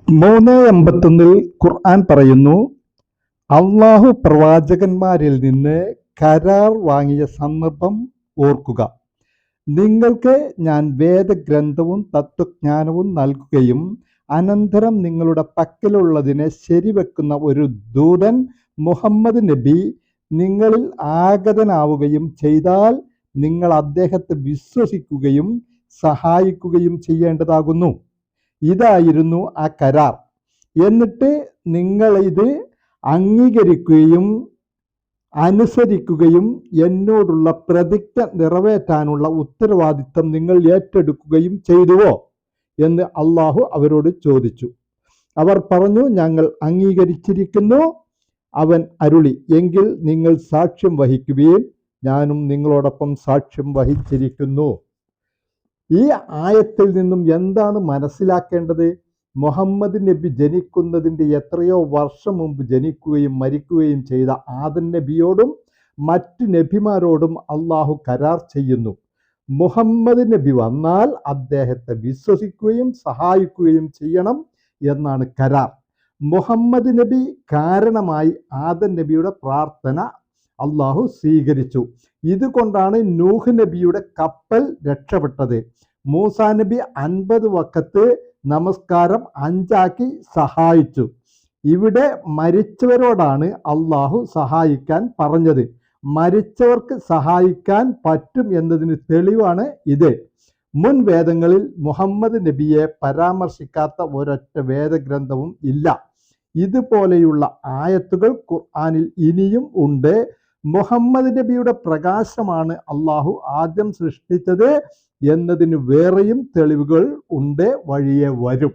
3:81 ഖുർആൻ പറയുന്നു, അള്ളാഹു പ്രവാചകന്മാരിൽ നിന്ന് കരാർ വാങ്ങിയ സന്ദർഭം ഓർക്കുക. നിങ്ങൾക്ക് ഞാൻ വേദഗ്രന്ഥവും തത്വജ്ഞാനവും നൽകുകയും അനന്തരം നിങ്ങളുടെ പക്കലുള്ളതിനെ ശരിവെക്കുന്ന ഒരു ദൂതൻ മുഹമ്മദ് നബി നിങ്ങളിൽ ആഗതനാവുകയും ചെയ്താൽ നിങ്ങൾ അദ്ദേഹത്തെ വിശ്വസിക്കുകയും സഹായിക്കുകയും ചെയ്യേണ്ടതാകുന്നു. ഇതായിരുന്നു ആ കരാർ. എന്നിട്ട് നിങ്ങളിത് അംഗീകരിക്കുകയും അനുസരിക്കുകയും എന്നോടുള്ള പ്രതിജ്ഞ നിറവേറ്റാനുള്ള ഉത്തരവാദിത്തം നിങ്ങൾ ഏറ്റെടുക്കുകയും ചെയ്തുവോ എന്ന് അള്ളാഹു അവരോട് ചോദിച്ചു. അവർ പറഞ്ഞു, ഞങ്ങൾ അംഗീകരിച്ചിരിക്കുന്നു. അവൻ അരുളി, എങ്കിൽ നിങ്ങൾ സാക്ഷ്യം വഹിക്കുകയും ഞാനും നിങ്ങളോടൊപ്പം സാക്ഷ്യം വഹിച്ചിരിക്കുന്നു. ഈ ആയത്തിൽ നിന്നും എന്താണ് മനസ്സിലാക്കേണ്ടത്? മുഹമ്മദ് നബി ജനിക്കുന്നതിൻ്റെ എത്രയോ വർഷം മുമ്പ് ജനിക്കുകയും മരിക്കുകയും ചെയ്ത ആദം നബിയോടും മറ്റ് നബിമാരോടും അള്ളാഹു കരാർ ചെയ്യുന്നു. മുഹമ്മദ് നബി വന്നാൽ അദ്ദേഹത്തെ വിശ്വസിക്കുകയും സഹായിക്കുകയും ചെയ്യണം എന്നാണ് കരാർ. മുഹമ്മദ് നബി കാരണമായി ആദം നബിയുടെ പ്രാർത്ഥന അള്ളാഹു സ്വീകരിച്ചു. ഇതുകൊണ്ടാണ് നൂഹ് നബിയുടെ കപ്പൽ രക്ഷപ്പെട്ടത്. മൂസാ നബി 50 വഖത്ത് നമസ്കാരം 5 സഹായിച്ചു. ഇവിടെ മരിച്ചവരോടാണ് അള്ളാഹു സഹായിക്കാൻ പറഞ്ഞത്. മരിച്ചവർക്ക് സഹായിക്കാൻ പറ്റും എന്നതിന് തെളിവാണ് ഇത്. മുൻ വേദങ്ങളിൽ മുഹമ്മദ് നബിയെ പരാമർശിക്കാത്ത ഒരൊറ്റ വേദഗ്രന്ഥവും ഇല്ല. ഇതുപോലെയുള്ള ആയത്തുകൾ ഖുർആനിൽ ഇനിയും ഉണ്ട്. മുഹമ്മദ് നബിയുടെ പ്രകാശമാണ് അള്ളാഹു ആദ്യം സൃഷ്ടിച്ചത് എന്നതിന് വേറെയും തെളിവുകൾ ഉണ്ട്, വഴിയെ വരും.